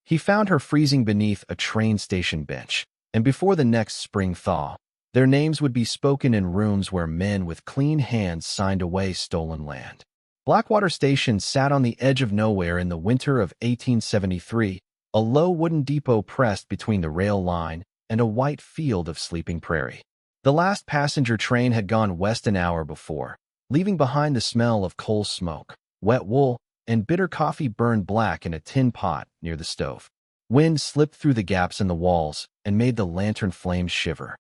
He found her freezing beneath a train station bench, and before the next spring thaw, their names would be spoken in rooms where men with clean hands signed away stolen land. Blackwater Station sat on the edge of nowhere in the winter of 1873, a low wooden depot pressed between the rail line and a white field of sleeping prairie. The last passenger train had gone west an hour before, leaving behind the smell of coal smoke, wet wool, and bitter coffee burned black in a tin pot near the stove. Wind slipped through the gaps in the walls and made the lantern flames shiver.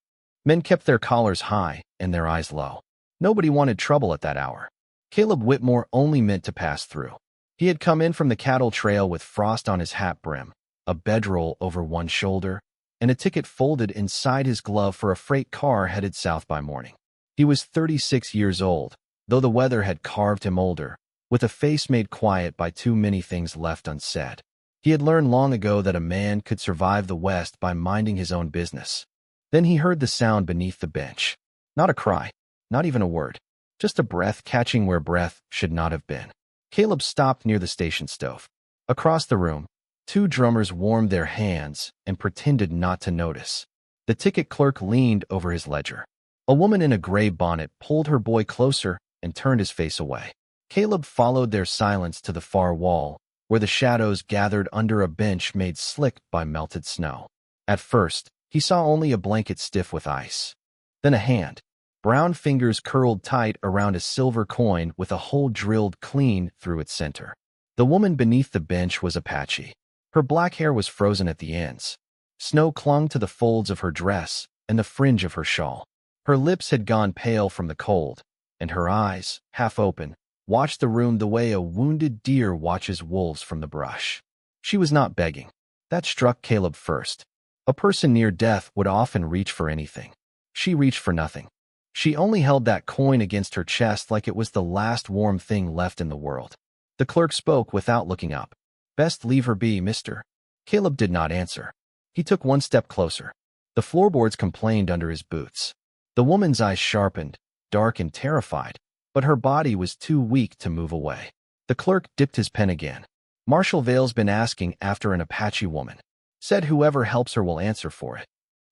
Men kept their collars high and their eyes low. Nobody wanted trouble at that hour. Caleb Whitmore only meant to pass through. He had come in from the cattle trail with frost on his hat brim, a bedroll over one shoulder, and a ticket folded inside his glove for a freight car headed south by morning. He was 36 years old, though the weather had carved him older, with a face made quiet by too many things left unsaid. He had learned long ago that a man could survive the West by minding his own business. Then he heard the sound beneath the bench. Not a cry, not even a word, just a breath catching where breath should not have been. Caleb stopped near the station stove. Across the room, two drummers warmed their hands and pretended not to notice. The ticket clerk leaned over his ledger. A woman in a gray bonnet pulled her boy closer and turned his face away. Caleb followed their silence to the far wall, where the shadows gathered under a bench made slick by melted snow. At first, he saw only a blanket stiff with ice. Then a hand. Brown fingers curled tight around a silver coin with a hole drilled clean through its center. The woman beneath the bench was Apache. Her black hair was frozen at the ends. Snow clung to the folds of her dress and the fringe of her shawl. Her lips had gone pale from the cold, and her eyes, half open, watched the room the way a wounded deer watches wolves from the brush. She was not begging. That struck Caleb first. A person near death would often reach for anything. She reached for nothing. She only held that coin against her chest like it was the last warm thing left in the world. The clerk spoke without looking up. "Best leave her be, mister." Caleb did not answer. He took one step closer. The floorboards complained under his boots. The woman's eyes sharpened, dark and terrified, but her body was too weak to move away. The clerk dipped his pen again. "Marshall Vail's been asking after an Apache woman. Said whoever helps her will answer for it."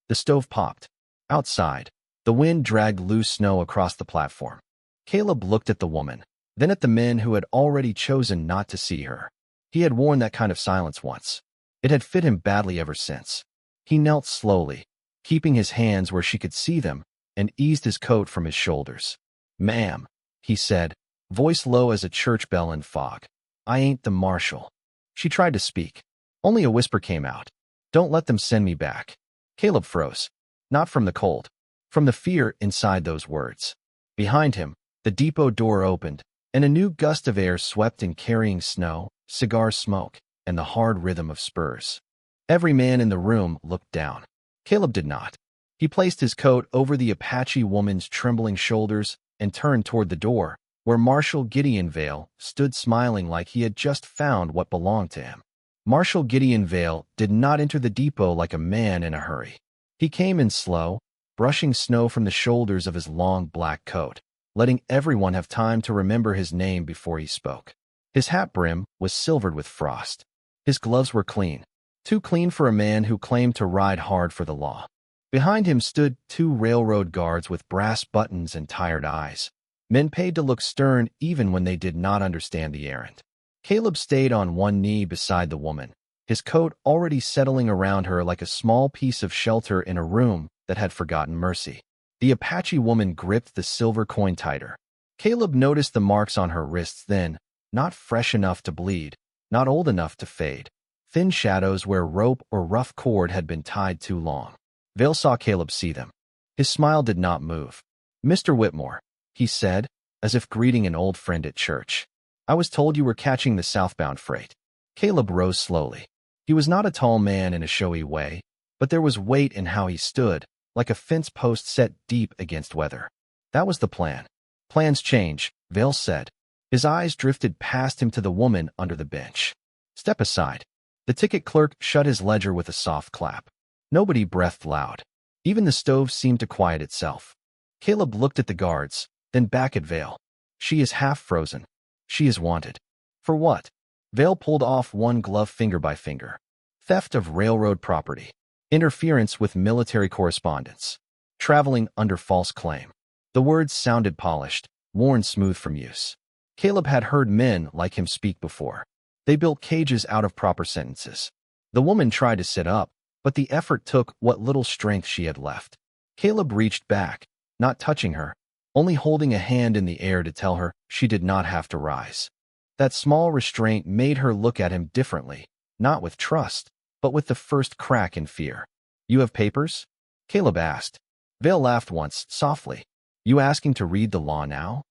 The stove popped. Outside, the wind dragged loose snow across the platform. Caleb looked at the woman, then at the men who had already chosen not to see her. He had worn that kind of silence once. It had fit him badly ever since. He knelt slowly, keeping his hands where she could see them, and eased his coat from his shoulders. "Ma'am," he said, voice low as a church bell in fog. "I ain't the marshal." She tried to speak. Only a whisper came out. "Don't let them send me back." Caleb froze. Not from the cold, from the fear inside those words. Behind him, the depot door opened, and a new gust of air swept in, carrying snow, cigar smoke, and the hard rhythm of spurs. Every man in the room looked down. Caleb did not. He placed his coat over the Apache woman's trembling shoulders and turned toward the door, where Marshall Gideon Vail stood smiling like he had just found what belonged to him. Marshall Gideon Vail did not enter the depot like a man in a hurry. He came in slow, brushing snow from the shoulders of his long black coat, letting everyone have time to remember his name before he spoke. His hat brim was silvered with frost. His gloves were clean, too clean for a man who claimed to ride hard for the law. Behind him stood two railroad guards with brass buttons and tired eyes, men paid to look stern even when they did not understand the errand. Caleb stayed on one knee beside the woman, his coat already settling around her like a small piece of shelter in a room that had forgotten mercy. The Apache woman gripped the silver coin tighter. Caleb noticed the marks on her wrists then, not fresh enough to bleed, not old enough to fade. Thin shadows where rope or rough cord had been tied too long. Vail saw Caleb see them. His smile did not move. "Mr. Whitmore," he said, as if greeting an old friend at church. "I was told you were catching the southbound freight." Caleb rose slowly. He was not a tall man in a showy way, but there was weight in how he stood, like a fence post set deep against weather. "That was the plan." "Plans change," Vail said. His eyes drifted past him to the woman under the bench. "Step aside." The ticket clerk shut his ledger with a soft clap. Nobody breathed loud. Even the stove seemed to quiet itself. Caleb looked at the guards, then back at Vail. "She is half frozen. She is wanted." "For what?" Vail pulled off one glove finger by finger. theft of railroad property, interference with military correspondence, traveling under false claim. The words sounded polished, worn smooth from use. Caleb had heard men like him speak before. They built cages out of proper sentences. The woman tried to sit up, but the effort took what little strength she had left. Caleb reached back, not touching her, only holding a hand in the air to tell her she did not have to rise. That small restraint made her look at him differently, not with trust, but with the first crack in fear. "You have papers?" Caleb asked. Vail laughed once, softly. "You asking to read the law now?"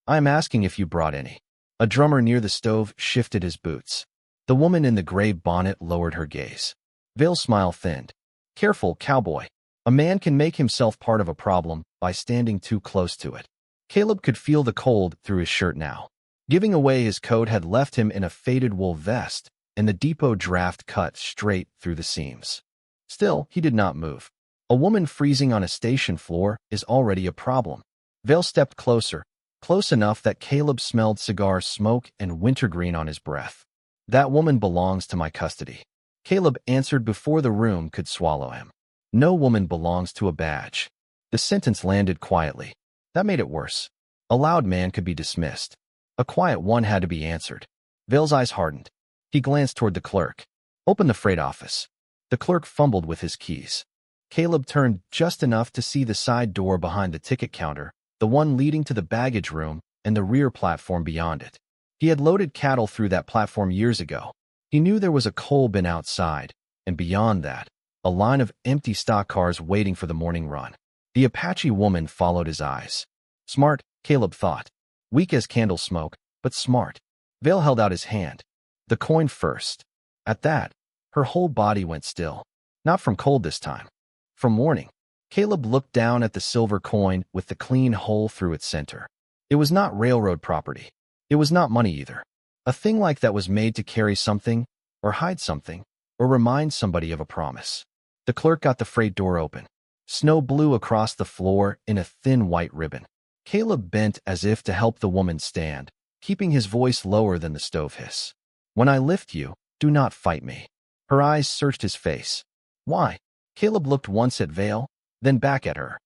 "I am asking if you brought any." A drummer near the stove shifted his boots. The woman in the gray bonnet lowered her gaze. Vail's smile thinned. "Careful, cowboy. A man can make himself part of a problem by standing too close to it." Caleb could feel the cold through his shirt now. Giving away his coat had left him in a faded wool vest, and the depot draft cut straight through the seams. Still, he did not move. A woman freezing on a station floor is already a problem. Vail stepped closer, close enough that Caleb smelled cigar smoke and wintergreen on his breath. "That woman belongs to my custody." Caleb answered before the room could swallow him. "No woman belongs to a badge." The sentence landed quietly. That made it worse. A loud man could be dismissed. A quiet one had to be answered. Vail's eyes hardened. He glanced toward the clerk. "Open the freight office." The clerk fumbled with his keys. Caleb turned just enough to see the side door behind the ticket counter, the one leading to the baggage room, and the rear platform beyond it. He had loaded cattle through that platform years ago. He knew there was a coal bin outside, and beyond that, a line of empty stock cars waiting for the morning run. The Apache woman followed his eyes. Smart, Caleb thought. Weak as candle smoke, but smart. Vail held out his hand. The coin first. At that, her whole body went still. Not from cold this time. From warning. Caleb looked down at the silver coin with the clean hole through its center. It was not railroad property. It was not money either. A thing like that was made to carry something, or hide something, or remind somebody of a promise. The clerk got the freight door open. Snow blew across the floor in a thin white ribbon. Caleb bent as if to help the woman stand, keeping his voice lower than the stove hiss. "When I lift you, do not fight me." Her eyes searched his face. "Why?" Caleb looked once at Vail, then back at her.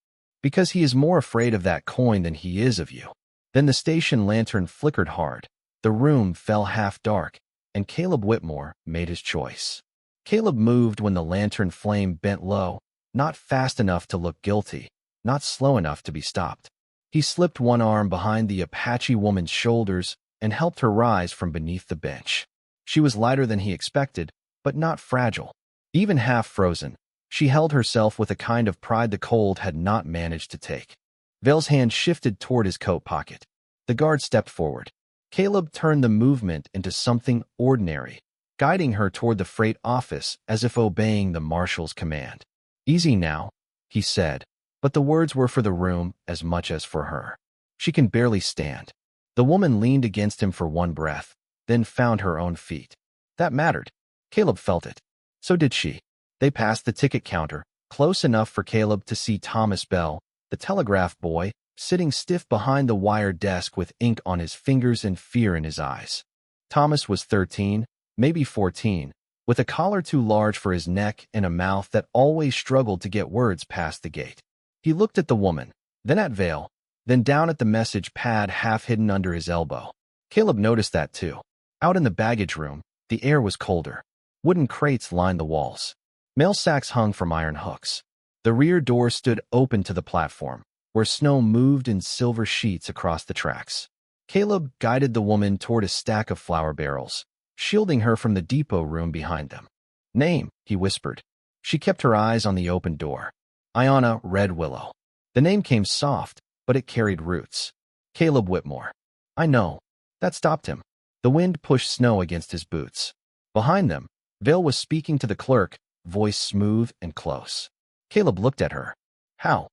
"Because he is more afraid of that coin than he is of you." Then the station lantern flickered hard. The room fell half dark, and Caleb Whitmore made his choice. Caleb moved when the lantern flame bent low, not fast enough to look guilty, not slow enough to be stopped. He slipped one arm behind the Apache woman's shoulders and helped her rise from beneath the bench. She was lighter than he expected, but not fragile. Even half frozen, she held herself with a kind of pride the cold had not managed to take. Vail's hand shifted toward his coat pocket. The guard stepped forward. Caleb turned the movement into something ordinary, guiding her toward the freight office as if obeying the marshal's command. "Easy now," he said, but the words were for the room as much as for her. "She can barely stand." The woman leaned against him for one breath, then found her own feet. That mattered. Caleb felt it. So did she. They passed the ticket counter, close enough for Caleb to see Thomas Bell, the telegraph boy, sitting stiff behind the wire desk with ink on his fingers and fear in his eyes. Thomas was 13, maybe 14, with a collar too large for his neck and a mouth that always struggled to get words past the gate. He looked at the woman, then at Vail, then down at the message pad half hidden under his elbow. Caleb noticed that too. Out in the baggage room, the air was colder. Wooden crates lined the walls. Mail sacks hung from iron hooks. The rear door stood open to the platform, where snow moved in silver sheets across the tracks. Caleb guided the woman toward a stack of flour barrels, shielding her from the depot room behind them. "Name," he whispered. She kept her eyes on the open door. "Ayanna Red Willow." The name came soft, but it carried roots. "Caleb Whitmore." "I know." That stopped him. The wind pushed snow against his boots. Behind them, Vail was speaking to the clerk, voice smooth and close. Caleb looked at her. "How?"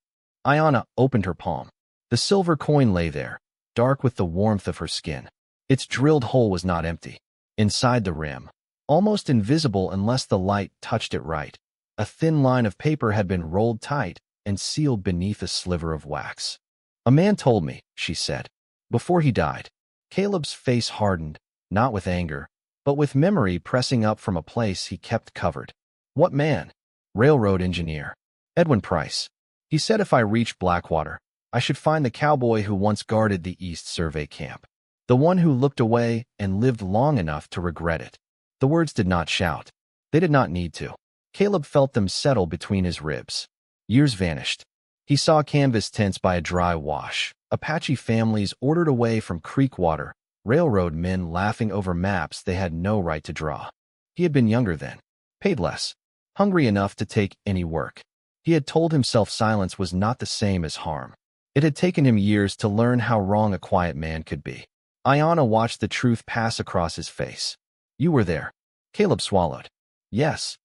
Ayanna opened her palm. The silver coin lay there, dark with the warmth of her skin. Its drilled hole was not empty. Inside the rim, almost invisible unless the light touched it right, a thin line of paper had been rolled tight and sealed beneath a sliver of wax. "A man told me," she said, "before he died." Caleb's face hardened, not with anger, but with memory pressing up from a place he kept covered. What man? Railroad engineer. Edwin Price. He said if I reached Blackwater, I should find the cowboy who once guarded the East Survey Camp. The one who looked away and lived long enough to regret it. The words did not shout. They did not need to. Caleb felt them settle between his ribs. Years vanished. He saw canvas tents by a dry wash, Apache families ordered away from creek water, railroad men laughing over maps they had no right to draw. He had been younger then, paid less, hungry enough to take any work. He had told himself silence was not the same as harm. It had taken him years to learn how wrong a quiet man could be. Ayanna watched the truth pass across his face. You were there. Caleb swallowed. Yes.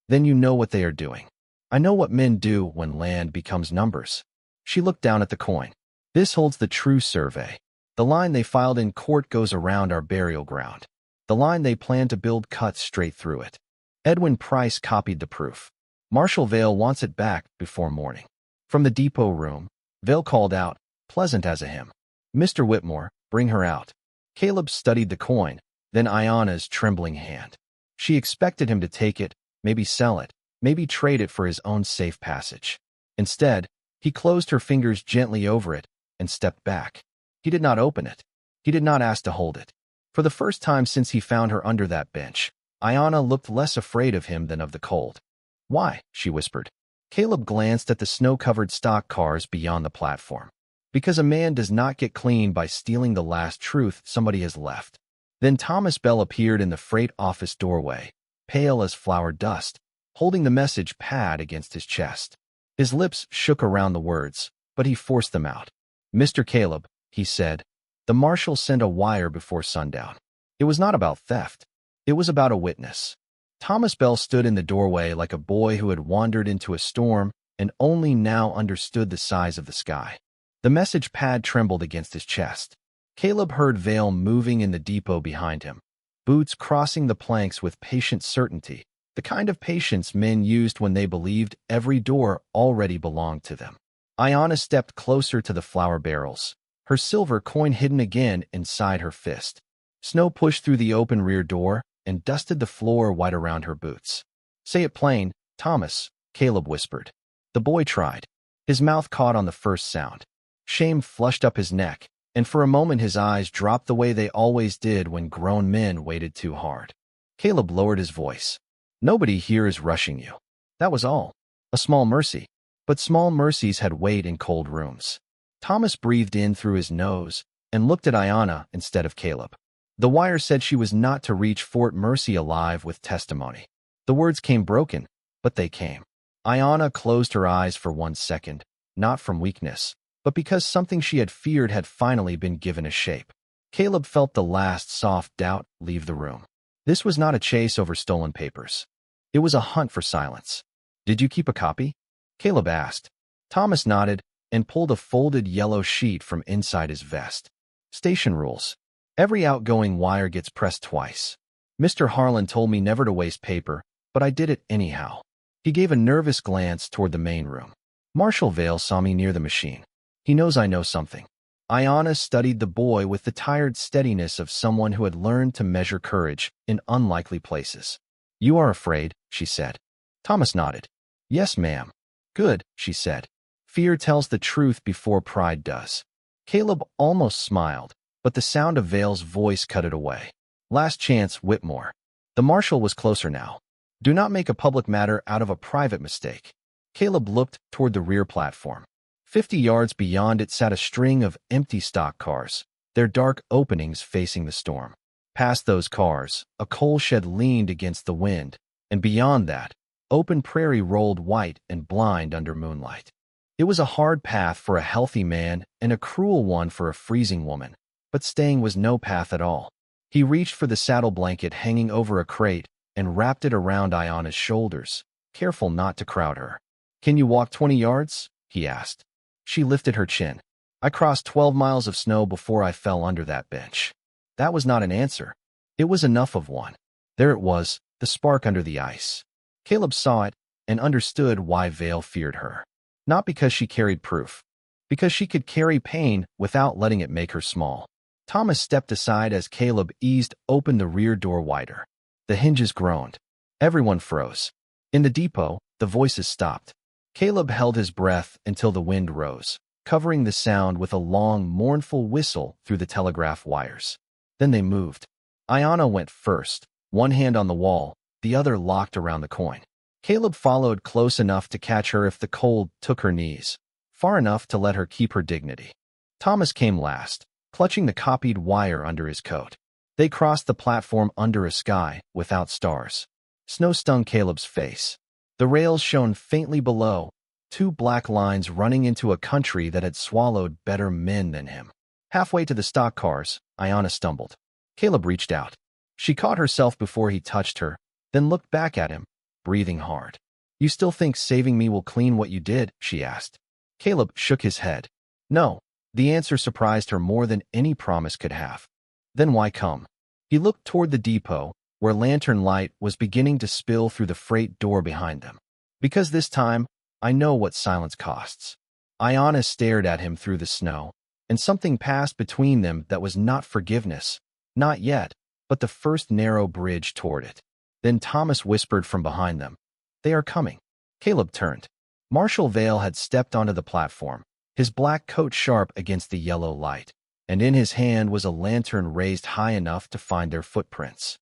Then you know what they are doing. I know what men do when land becomes numbers. She looked down at the coin. This holds the true survey. The line they filed in court goes around our burial ground. The line they plan to build cuts straight through it. Edwin Price copied the proof. Marshall Vail wants it back before morning. From the depot room, Vail called out, pleasant as a hymn. Mr. Whitmore, bring her out. Caleb studied the coin, then Ayanna's trembling hand. She expected him to take it, maybe sell it, maybe trade it for his own safe passage. Instead, he closed her fingers gently over it and stepped back. He did not open it. He did not ask to hold it. For the first time since he found her under that bench, Ayanna looked less afraid of him than of the cold. Why? She whispered. Caleb glanced at the snow-covered stock cars beyond the platform. Because a man does not get clean by stealing the last truth somebody has left. Then Thomas Bell appeared in the freight office doorway, pale as flour dust, holding the message pad against his chest. His lips shook around the words, but he forced them out. Mr. Caleb, he said, the marshal sent a wire before sundown. It was not about theft. It was about a witness. Thomas Bell stood in the doorway like a boy who had wandered into a storm and only now understood the size of the sky. The message pad trembled against his chest. Caleb heard Vail moving in the depot behind him, boots crossing the planks with patient certainty, the kind of patience men used when they believed every door already belonged to them. Ayanna stepped closer to the flour barrels, her silver coin hidden again inside her fist. Snow pushed through the open rear door and dusted the floor white around her boots. Say it plain, Thomas, Caleb whispered. The boy tried. His mouth caught on the first sound. Shame flushed up his neck, and for a moment his eyes dropped the way they always did when grown men waited too hard. Caleb lowered his voice. Nobody here is rushing you. That was all. A small mercy. But small mercies had weight in cold rooms. Thomas breathed in through his nose and looked at Ayanna instead of Caleb. The wire said she was not to reach Fort Mercy alive with testimony. The words came broken, but they came. Ayanna closed her eyes for 1 second, not from weakness, but because something she had feared had finally been given a shape. Caleb felt the last soft doubt leave the room. This was not a chase over stolen papers. It was a hunt for silence. Did you keep a copy? Caleb asked. Thomas nodded and pulled a folded yellow sheet from inside his vest. Station rules. Every outgoing wire gets pressed twice. Mr. Harlan told me never to waste paper, but I did it anyhow. He gave a nervous glance toward the main room. Marshall Vail saw me near the machine. He knows I know something. Ayanna studied the boy with the tired steadiness of someone who had learned to measure courage in unlikely places. You are afraid, she said. Thomas nodded. Yes, ma'am. Good, she said. Fear tells the truth before pride does. Caleb almost smiled, but the sound of Vail's voice cut it away. Last chance, Whitmore. The marshal was closer now. Do not make a public matter out of a private mistake. Caleb looked toward the rear platform. 50 yards beyond it sat a string of empty stock cars, their dark openings facing the storm. Past those cars, a coal shed leaned against the wind, and beyond that, open prairie rolled white and blind under moonlight. It was a hard path for a healthy man and a cruel one for a freezing woman, but staying was no path at all. He reached for the saddle blanket hanging over a crate and wrapped it around Ayanna's shoulders, careful not to crowd her. Can you walk 20 yards? He asked. She lifted her chin. I crossed 12 miles of snow before I fell under that bench. That was not an answer. It was enough of one. There it was, the spark under the ice. Caleb saw it and understood why Vail feared her. Not because she carried proof. Because she could carry pain without letting it make her small. Thomas stepped aside as Caleb eased open the rear door wider. The hinges groaned. Everyone froze. In the depot, the voices stopped. Caleb held his breath until the wind rose, covering the sound with a long, mournful whistle through the telegraph wires. Then they moved. Ayanna went first, one hand on the wall, the other locked around the coin. Caleb followed close enough to catch her if the cold took her knees, far enough to let her keep her dignity. Thomas came last, clutching the copied wire under his coat. They crossed the platform under a sky without stars. Snow stung Caleb's face. The rails shone faintly below, two black lines running into a country that had swallowed better men than him. Halfway to the stock cars, Ayanna stumbled. Caleb reached out. She caught herself before he touched her, then looked back at him, breathing hard. "You still think saving me will clean what you did?" she asked. Caleb shook his head. No. The answer surprised her more than any promise could have. Then why come? He looked toward the depot, where lantern light was beginning to spill through the freight door behind them. "Because this time, I know what silence costs." Ayanna stared at him through the snow, and something passed between them that was not forgiveness, not yet, but the first narrow bridge toward it. Then Thomas whispered from behind them, "They are coming." Caleb turned. Marshall Vail had stepped onto the platform, his black coat sharp against the yellow light, and in his hand was a lantern raised high enough to find their footprints.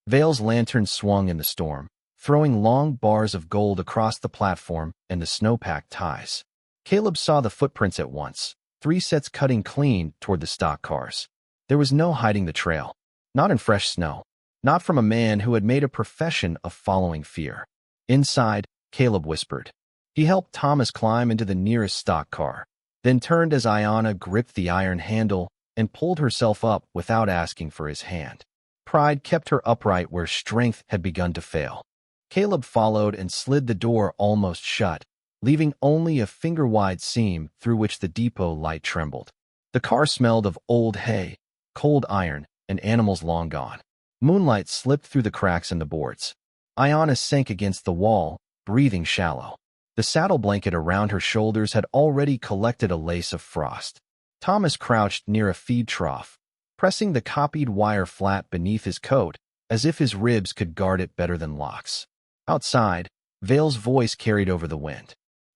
Vail's lantern swung in the storm, throwing long bars of gold across the platform and the snow-packed ties. Caleb saw the footprints at once, 3 sets cutting clean toward the stock cars. There was no hiding the trail, not in fresh snow, not from a man who had made a profession of following fear. Inside, Caleb whispered. He helped Thomas climb into the nearest stock car, then turned as Ayanna gripped the iron handle and pulled herself up without asking for his hand. Pride kept her upright where strength had begun to fail. Caleb followed and slid the door almost shut, leaving only a finger-wide seam through which the depot light trembled. The car smelled of old hay, cold iron, and animals long gone. Moonlight slipped through the cracks in the boards. Ayanna sank against the wall, breathing shallow. The saddle blanket around her shoulders had already collected a lace of frost. Thomas crouched near a feed trough, pressing the copied wire flat beneath his coat, as if his ribs could guard it better than locks. Outside, Vail's voice carried over the wind.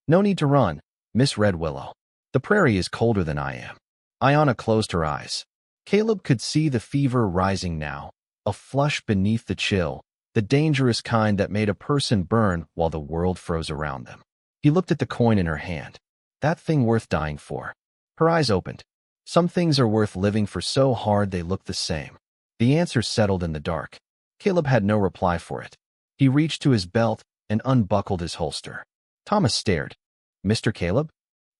"No need to run, Miss Red Willow. The prairie is colder than I am." Ayanna closed her eyes. Caleb could see the fever rising now, a flush beneath the chill, the dangerous kind that made a person burn while the world froze around them. He looked at the coin in her hand. That thing worth dying for. Her eyes opened. Some things are worth living for so hard they look the same. The answer settled in the dark. Caleb had no reply for it. He reached to his belt and unbuckled his holster. Thomas stared. "Mr. Caleb?"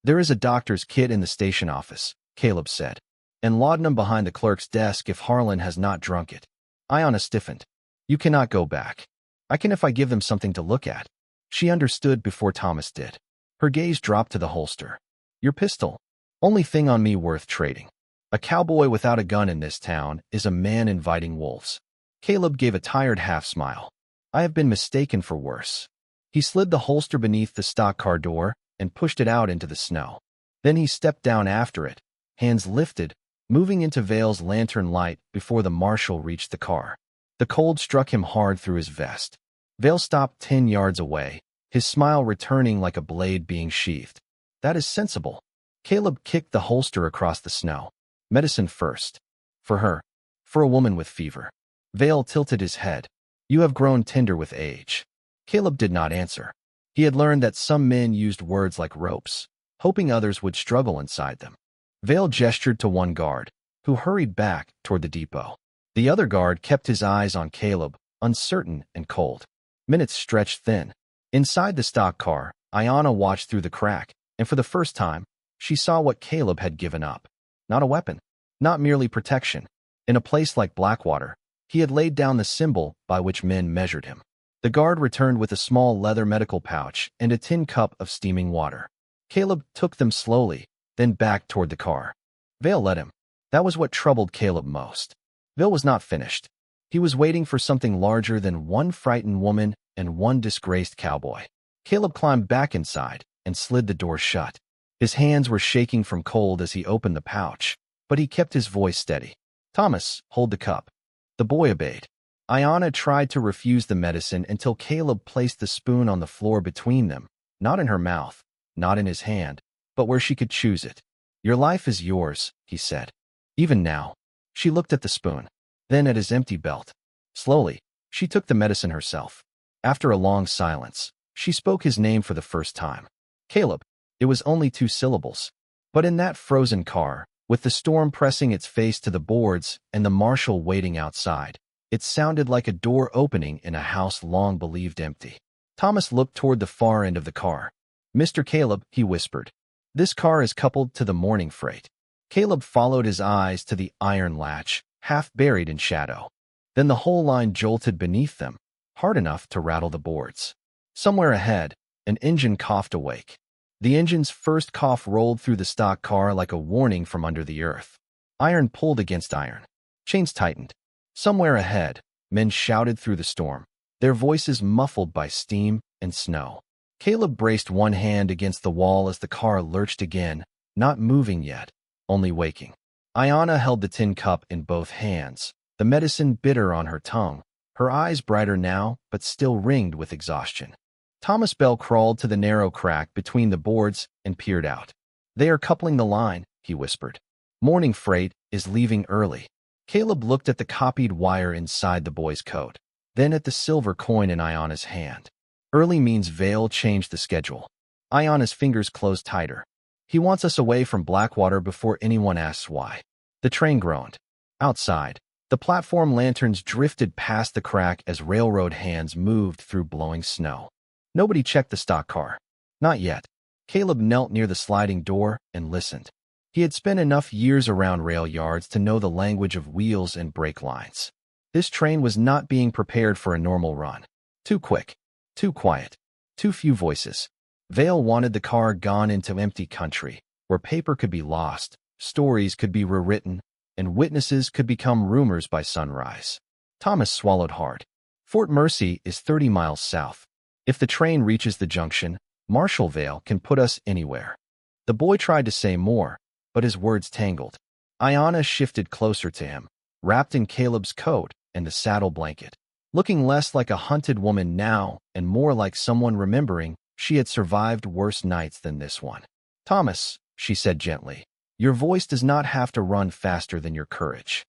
"There is a doctor's kit in the station office," Caleb said, "and laudanum behind the clerk's desk if Harlan has not drunk it." Ayanna stiffened. "You cannot go back." "I can if I give them something to look at." She understood before Thomas did. Her gaze dropped to the holster. "Your pistol. Only thing on me worth trading. A cowboy without a gun in this town is a man inviting wolves." Caleb gave a tired half-smile. "I have been mistaken for worse." He slid the holster beneath the stock car door and pushed it out into the snow. Then he stepped down after it, hands lifted, moving into Vail's lantern light before the Marshal reached the car. The cold struck him hard through his vest. Vail stopped 10 yards away, his smile returning like a blade being sheathed. "That is sensible." Caleb kicked the holster across the snow. "Medicine first. For her. For a woman with fever." Vail tilted his head. "You have grown tender with age." Caleb did not answer. He had learned that some men used words like ropes, hoping others would struggle inside them. Vail gestured to one guard, who hurried back toward the depot. The other guard kept his eyes on Caleb, uncertain and cold. Minutes stretched thin. Inside the stock car, Ayanna watched through the crack, and for the first time, she saw what Caleb had given up. Not a weapon, not merely protection. In a place like Blackwater, he had laid down the symbol by which men measured him. The guard returned with a small leather medical pouch and a tin cup of steaming water. Caleb took them slowly, then back toward the car. Vail led him. That was what troubled Caleb most. Vail was not finished. He was waiting for something larger than one frightened woman and one disgraced cowboy. Caleb climbed back inside and slid the door shut. His hands were shaking from cold as he opened the pouch, but he kept his voice steady. Thomas, hold the cup. The boy obeyed. Ayanna tried to refuse the medicine until Caleb placed the spoon on the floor between them, not in her mouth, not in his hand, but where she could choose it. Your life is yours, he said. Even now. She looked at the spoon, then at his empty belt. Slowly, she took the medicine herself. After a long silence, she spoke his name for the first time. Caleb. It was only 2 syllables. But in that frozen car, with the storm pressing its face to the boards and the marshal waiting outside, it sounded like a door opening in a house long believed empty. Thomas looked toward the far end of the car. Mr. Caleb, he whispered. This car is coupled to the morning freight. Caleb followed his eyes to the iron latch, half buried in shadow. Then the whole line jolted beneath them, hard enough to rattle the boards. Somewhere ahead, an engine coughed awake. The engine's first cough rolled through the stock car like a warning from under the earth. Iron pulled against iron. Chains tightened. Somewhere ahead, men shouted through the storm, their voices muffled by steam and snow. Caleb braced one hand against the wall as the car lurched again, not moving yet, only waking. Ayanna held the tin cup in both hands, the medicine bitter on her tongue, her eyes brighter now but still ringed with exhaustion. Thomas Bell crawled to the narrow crack between the boards and peered out. They are coupling the line, he whispered. Morning freight is leaving early. Caleb looked at the copied wire inside the boy's coat, then at the silver coin in Ayanna's hand. Early means Vail changed the schedule. Ayanna's fingers closed tighter. He wants us away from Blackwater before anyone asks why. The train groaned. Outside, the platform lanterns drifted past the crack as railroad hands moved through blowing snow. Nobody checked the stock car. Not yet. Caleb knelt near the sliding door and listened. He had spent enough years around rail yards to know the language of wheels and brake lines. This train was not being prepared for a normal run. Too quick. Too quiet. Too few voices. Vail wanted the car gone into empty country, where paper could be lost, stories could be rewritten, and witnesses could become rumors by sunrise. Thomas swallowed hard. Fort Mercy is 30 miles south. If the train reaches the junction, Marshall Vail can put us anywhere. The boy tried to say more, but his words tangled. Ayanna shifted closer to him, wrapped in Caleb's coat and the saddle blanket, looking less like a hunted woman now and more like someone remembering she had survived worse nights than this one. Thomas, she said gently, your voice does not have to run faster than your courage.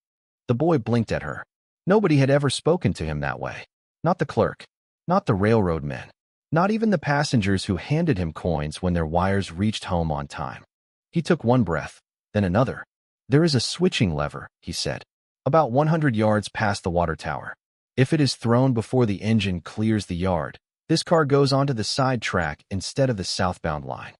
The boy blinked at her. Nobody had ever spoken to him that way. Not the clerk. Not the railroad men. Not even the passengers who handed him coins when their wires reached home on time. He took one breath, then another. There is a switching lever, he said, about 100 yards past the water tower. If it is thrown before the engine clears the yard, this car goes onto the side track instead of the southbound line.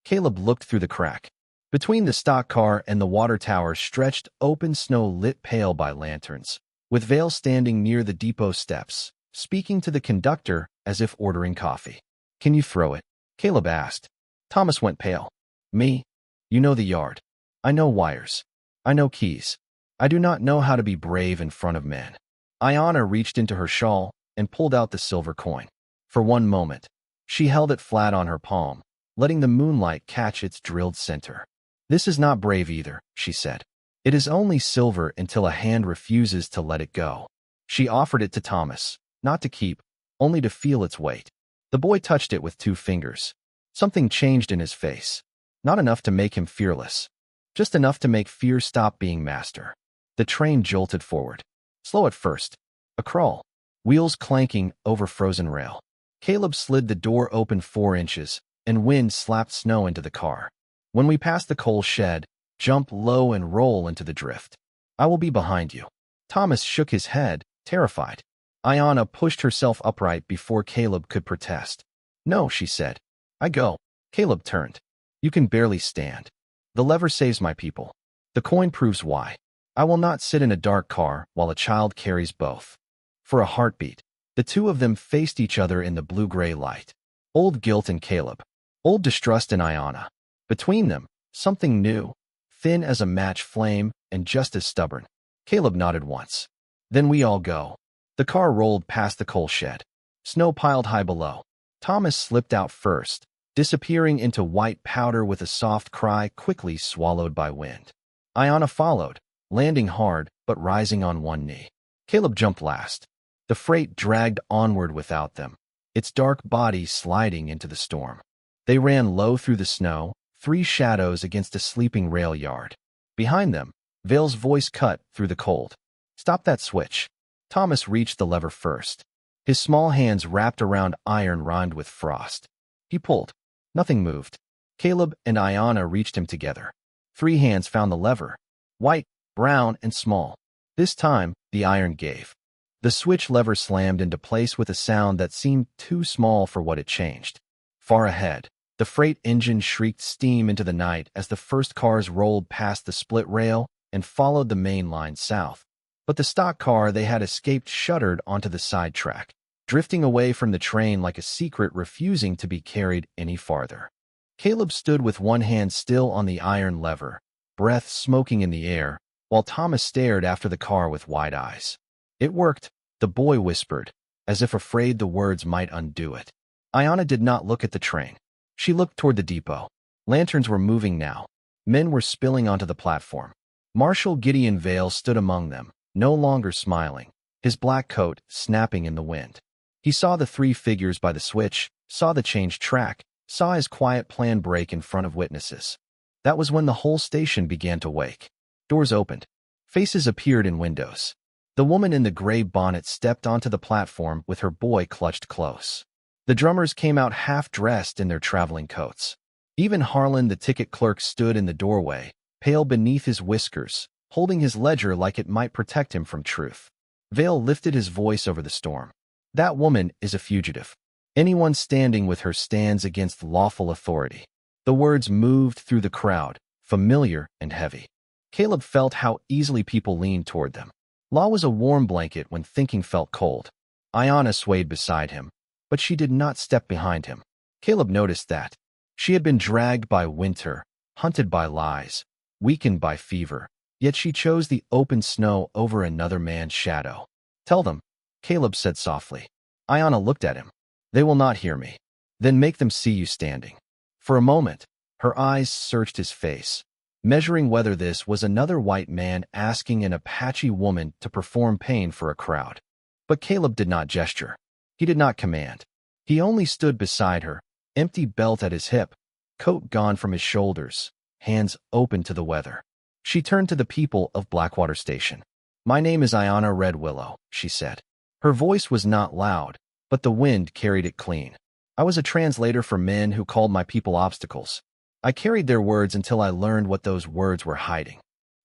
Caleb looked through the crack. Between the stock car and the water tower stretched open snow lit pale by lanterns, with Vail standing near the depot steps, speaking to the conductor as if ordering coffee. Can you throw it? Caleb asked. Thomas went pale. Me? You know the yard. I know wires. I know keys. I do not know how to be brave in front of men. Ayanna reached into her shawl and pulled out the silver coin. For one moment, she held it flat on her palm, letting the moonlight catch its drilled center. This is not brave either, she said. It is only silver until a hand refuses to let it go. She offered it to Thomas. Not to keep, only to feel its weight. The boy touched it with 2 fingers. Something changed in his face. Not enough to make him fearless. Just enough to make fear stop being master. The train jolted forward. Slow at first. A crawl. Wheels clanking over frozen rail. Caleb slid the door open 4 inches, and wind slapped snow into the car. When we pass the coal shed, jump low and roll into the drift. I will be behind you. Thomas shook his head, terrified. Ayanna pushed herself upright before Caleb could protest. No, she said. I go. Caleb turned. You can barely stand. The lever saves my people. The coin proves why. I will not sit in a dark car while a child carries both. For a heartbeat, the 2 of them faced each other in the blue-gray light. Old guilt in Caleb. Old distrust in Ayanna. Between them, something new, thin as a match flame and just as stubborn. Caleb nodded once. Then we all go. The car rolled past the coal shed. Snow piled high below. Thomas slipped out first, disappearing into white powder with a soft cry quickly swallowed by wind. Ayanna followed, landing hard but rising on one knee. Caleb jumped last. The freight dragged onward without them, its dark body sliding into the storm. They ran low through the snow, three shadows against a sleeping rail yard. Behind them, Vail's voice cut through the cold. "Stop that switch." Thomas reached the lever first. His small hands wrapped around iron rimed with frost. He pulled. Nothing moved. Caleb and Ayanna reached him together. Three hands found the lever. White, brown, and small. This time, the iron gave. The switch lever slammed into place with a sound that seemed too small for what it changed. Far ahead, the freight engine shrieked steam into the night as the first cars rolled past the split rail and followed the main line south. But the stock car they had escaped shuddered onto the side track, drifting away from the train like a secret refusing to be carried any farther. Caleb stood with one hand still on the iron lever, breath smoking in the air, while Thomas stared after the car with wide eyes. "It worked," the boy whispered, as if afraid the words might undo it. Ayanna did not look at the train. She looked toward the depot. Lanterns were moving now. Men were spilling onto the platform. Marshall Gideon Vail stood among them, no longer smiling, his black coat snapping in the wind. He saw the three figures by the switch, saw the changed track, saw his quiet plan break in front of witnesses. That was when the whole station began to wake. Doors opened. Faces appeared in windows. The woman in the gray bonnet stepped onto the platform with her boy clutched close. The drummers came out half-dressed in their traveling coats. Even Harlan, the ticket clerk, stood in the doorway, pale beneath his whiskers, holding his ledger like it might protect him from truth. Vail lifted his voice over the storm. "That woman is a fugitive. Anyone standing with her stands against lawful authority." The words moved through the crowd, familiar and heavy. Caleb felt how easily people leaned toward them. Law was a warm blanket when thinking felt cold. Ayanna swayed beside him, but she did not step behind him. Caleb noticed that. She had been dragged by winter, hunted by lies, weakened by fever, yet she chose the open snow over another man's shadow. "Tell them," Caleb said softly. Ayanna looked at him. "They will not hear me." "Then make them see you standing." For a moment, her eyes searched his face, measuring whether this was another white man asking an Apache woman to perform pain for a crowd. But Caleb did not gesture. He did not command. He only stood beside her, empty belt at his hip, coat gone from his shoulders, hands open to the weather. She turned to the people of Blackwater Station. "My name is Ayanna Red Willow," she said. Her voice was not loud, but the wind carried it clean. "I was a translator for men who called my people obstacles. I carried their words until I learned what those words were hiding."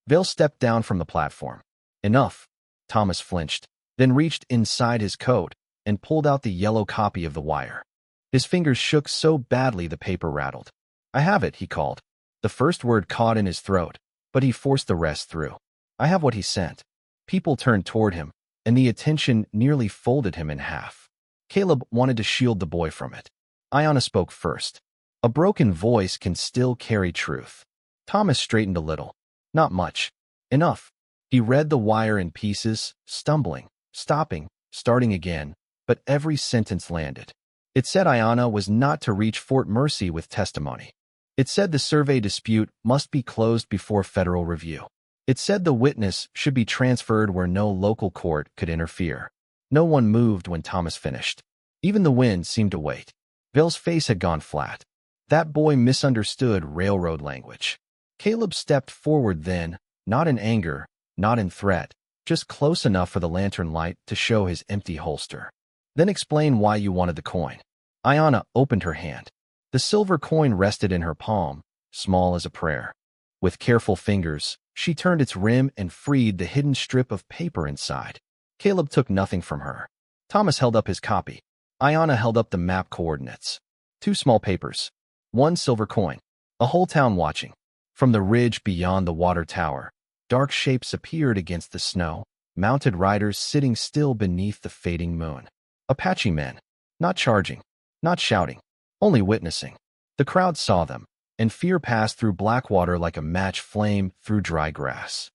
Vail stepped down from the platform. "Enough." Thomas flinched, then reached inside his coat and pulled out the yellow copy of the wire. His fingers shook so badly the paper rattled. "I have it," he called. The first word caught in his throat, but he forced the rest through. "I have what he sent." People turned toward him, and the attention nearly folded him in half. Caleb wanted to shield the boy from it. Ayanna spoke first. A broken voice can still carry truth. Thomas straightened a little. "Not much. Enough." He read the wire in pieces, stumbling, stopping, starting again, but every sentence landed. It said Ayanna was not to reach Fort Mercy with testimony. It said the survey dispute must be closed before federal review. It said the witness should be transferred where no local court could interfere. No one moved when Thomas finished. Even the wind seemed to wait. Vail's face had gone flat. That boy misunderstood railroad language. Caleb stepped forward then, not in anger, not in threat, just close enough for the lantern light to show his empty holster. "Then explain why you wanted the coin." Ayanna opened her hand. The silver coin rested in her palm, small as a prayer. With careful fingers, she turned its rim and freed the hidden strip of paper inside. Caleb took nothing from her. Thomas held up his copy. Ayanna held up the map coordinates. 2 small papers. 1 silver coin. A whole town watching. From the ridge beyond the water tower, dark shapes appeared against the snow, mounted riders sitting still beneath the fading moon. Apache men. Not charging. Not shouting. Only witnessing. The crowd saw them, and fear passed through Blackwater like a match flame through dry grass.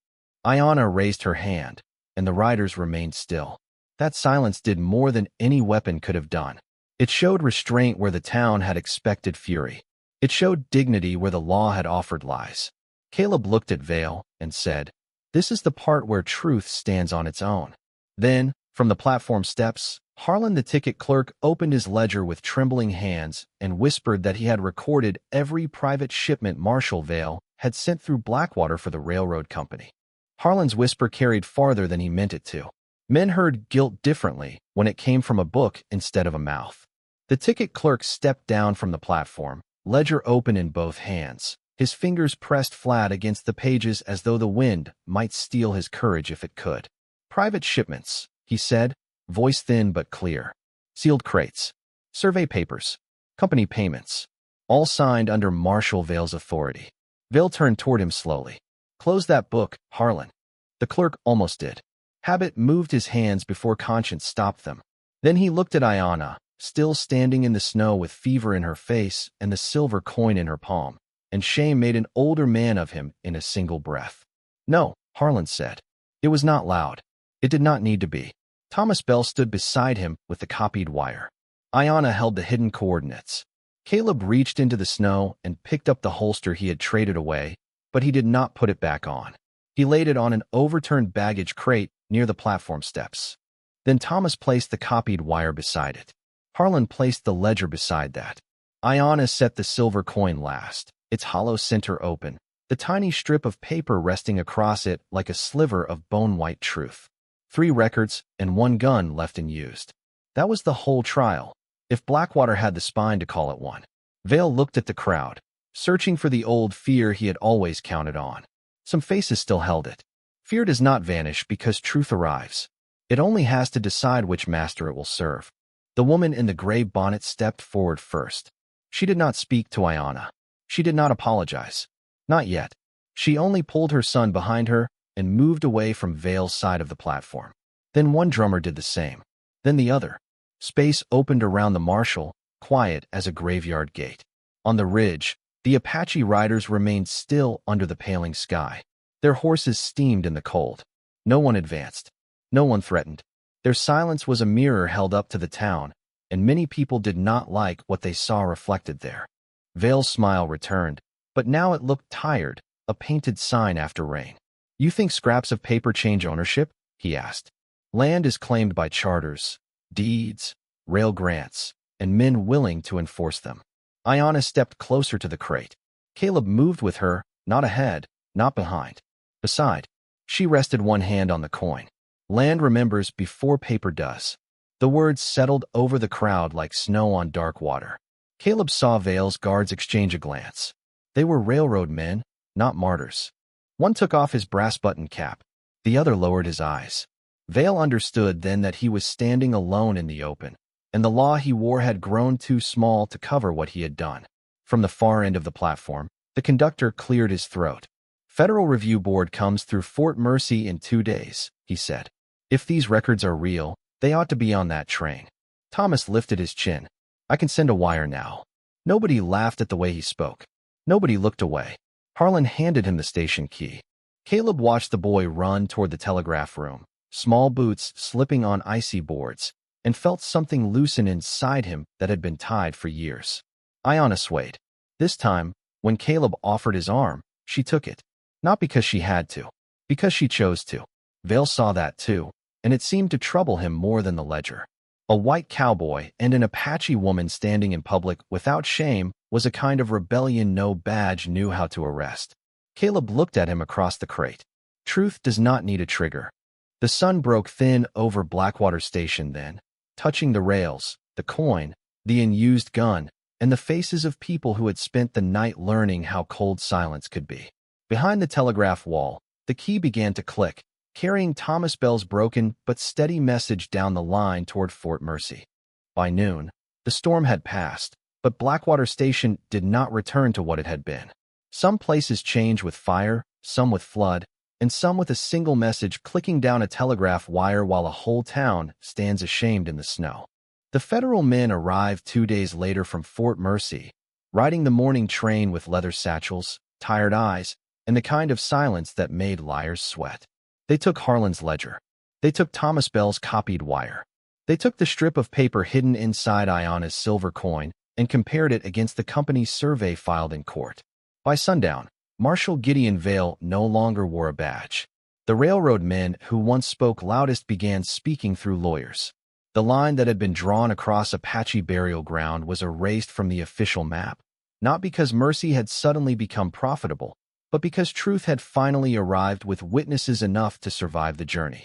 Ayanna raised her hand, and the riders remained still. That silence did more than any weapon could have done. It showed restraint where the town had expected fury. It showed dignity where the law had offered lies. Caleb looked at Vail and said, This is the part where truth stands on its own. Then, from the platform steps, Harlan the ticket clerk opened his ledger with trembling hands and whispered that he had recorded every private shipment Marshall Vail had sent through Blackwater for the railroad company. Harlan's whisper carried farther than he meant it to. Men heard guilt differently when it came from a book instead of a mouth. The ticket clerk stepped down from the platform, ledger open in both hands, his fingers pressed flat against the pages as though the wind might steal his courage if it could. Private shipments, he said, voice thin but clear. Sealed crates. Survey papers. Company payments. All signed under Marshall Vail's authority. Vail turned toward him slowly. Close that book, Harlan. The clerk almost did. Habit moved his hands before conscience stopped them. Then he looked at Ayanna, still standing in the snow with fever in her face and the silver coin in her palm, and shame made an older man of him in a single breath. No, Harlan said. It was not loud. It did not need to be. Thomas Bell stood beside him with the copied wire. Ayanna held the hidden coordinates. Caleb reached into the snow and picked up the holster he had traded away, but he did not put it back on. He laid it on an overturned baggage crate near the platform steps. Then Thomas placed the copied wire beside it. Harlan placed the ledger beside that. Ayanna set the silver coin last, its hollow center open, the tiny strip of paper resting across it like a sliver of bone-white truth. 3 records and 1 gun left unused. That was the whole trial, if Blackwater had the spine to call it one. Vail looked at the crowd, searching for the old fear he had always counted on. Some faces still held it. Fear does not vanish because truth arrives. It only has to decide which master it will serve. The woman in the gray bonnet stepped forward first. She did not speak to Ayanna. She did not apologize. Not yet. She only pulled her son behind her and moved away from Vail's side of the platform. Then one drummer did the same. Then the other. Space opened around the Marshal, quiet as a graveyard gate. On the ridge, the Apache riders remained still under the paling sky. Their horses steamed in the cold. No one advanced. No one threatened. Their silence was a mirror held up to the town, and many people did not like what they saw reflected there. Vail's smile returned, but now it looked tired, a painted sign after rain. You think scraps of paper change ownership? He asked. Land is claimed by charters, deeds, rail grants, and men willing to enforce them. Ayanna stepped closer to the crate. Caleb moved with her, not ahead, not behind. Beside, she rested one hand on the coin. Land remembers before paper does. The words settled over the crowd like snow on dark water. Caleb saw Vail's guards exchange a glance. They were railroad men, not martyrs. One took off his brass-buttoned cap. The other lowered his eyes. Vail understood then that he was standing alone in the open, and the law he wore had grown too small to cover what he had done. From the far end of the platform, the conductor cleared his throat. Federal Review Board comes through Fort Mercy in 2 days, he said. If these records are real, they ought to be on that train. Thomas lifted his chin. I can send a wire now. Nobody laughed at the way he spoke. Nobody looked away. Harlan handed him the station key. Caleb watched the boy run toward the telegraph room, small boots slipping on icy boards, and felt something loosen inside him that had been tied for years. Ayanna swayed. This time, when Caleb offered his arm, she took it. Not because she had to, because she chose to. Vail saw that too, and it seemed to trouble him more than the ledger. A white cowboy and an Apache woman standing in public without shame was a kind of rebellion no badge knew how to arrest. Caleb looked at him across the crate. Truth does not need a trigger. The sun broke thin over Blackwater Station then, touching the rails, the coin, the unused gun, and the faces of people who had spent the night learning how cold silence could be. Behind the telegraph wall, the key began to click, carrying Thomas Bell's broken but steady message down the line toward Fort Mercy. By noon, the storm had passed, but Blackwater Station did not return to what it had been. Some places change with fire, some with flood, and some with a single message clicking down a telegraph wire while a whole town stands ashamed in the snow. The federal men arrived 2 days later from Fort Mercy, riding the morning train with leather satchels, tired eyes, and the kind of silence that made liars sweat. They took Harlan's ledger. They took Thomas Bell's copied wire. They took the strip of paper hidden inside Ayanna's silver coin and compared it against the company's survey filed in court. By sundown, Marshall Gideon Vail no longer wore a badge. The The railroad men who once spoke loudest began speaking through lawyers. The line that had been drawn across Apache burial ground was erased from the official map, not because mercy had suddenly become profitable, but because truth had finally arrived with witnesses enough to survive the journey.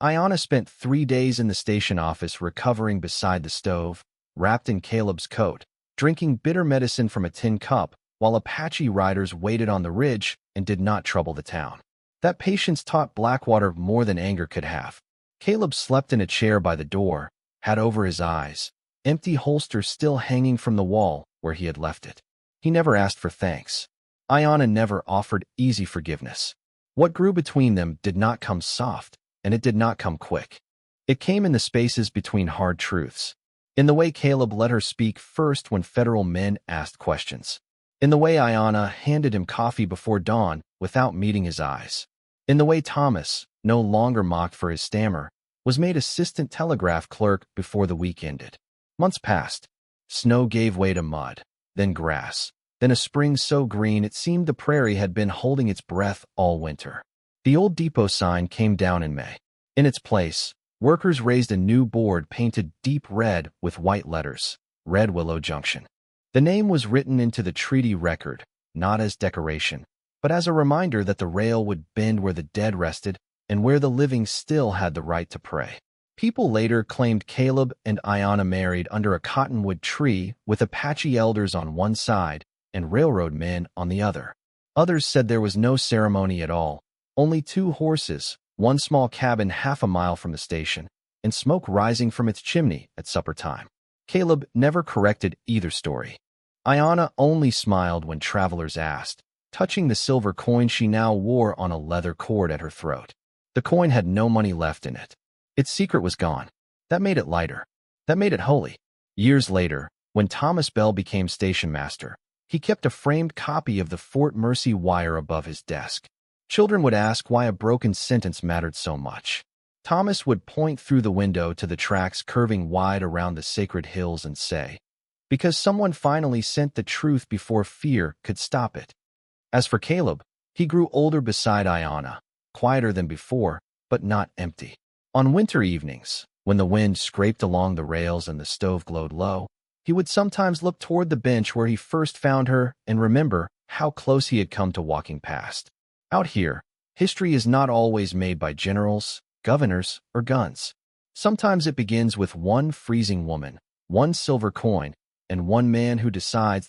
Ayanna spent 3 days in the station office recovering beside the stove, wrapped in Caleb's coat, drinking bitter medicine from a tin cup, while Apache riders waited on the ridge and did not trouble the town. That patience taught Blackwater more than anger could have. Caleb slept in a chair by the door, hat over his eyes, empty holster still hanging from the wall where he had left it. He never asked for thanks. Ayanna never offered easy forgiveness. What grew between them did not come soft, and it did not come quick. It came in the spaces between hard truths. In the way Caleb let her speak first when federal men asked questions. In the way Ayanna handed him coffee before dawn without meeting his eyes. In the way Thomas, no longer mocked for his stammer, was made assistant telegraph clerk before the week ended. Months passed. Snow gave way to mud, then grass, then a spring so green it seemed the prairie had been holding its breath all winter. The old depot sign came down in May. In its place, workers raised a new board painted deep red with white letters, Red Willow Junction. The name was written into the treaty record, not as decoration, but as a reminder that the rail would bend where the dead rested and where the living still had the right to pray. People later claimed Caleb and Ayanna married under a cottonwood tree with Apache elders on one side and railroad men on the other. Others said there was no ceremony at all, only 2 horses, one small cabin half a mile from the station, and smoke rising from its chimney at supper time. Caleb never corrected either story. Ayanna only smiled when travelers asked, touching the silver coin she now wore on a leather cord at her throat. The coin had no money left in it. Its secret was gone. That made it lighter. That made it holy. Years later, when Thomas Bell became station master, he kept a framed copy of the Fort Mercy wire above his desk. Children would ask why a broken sentence mattered so much. Thomas would point through the window to the tracks curving wide around the sacred hills and say, "Because someone finally sent the truth before fear could stop it." As for Caleb, he grew older beside Ayanna, quieter than before, but not empty. On winter evenings, when the wind scraped along the rails and the stove glowed low, he would sometimes look toward the bench where he first found her and remember how close he had come to walking past. Out here, history is not always made by generals, governors, or guns. Sometimes it begins with one freezing woman, one silver coin, and one man who decides that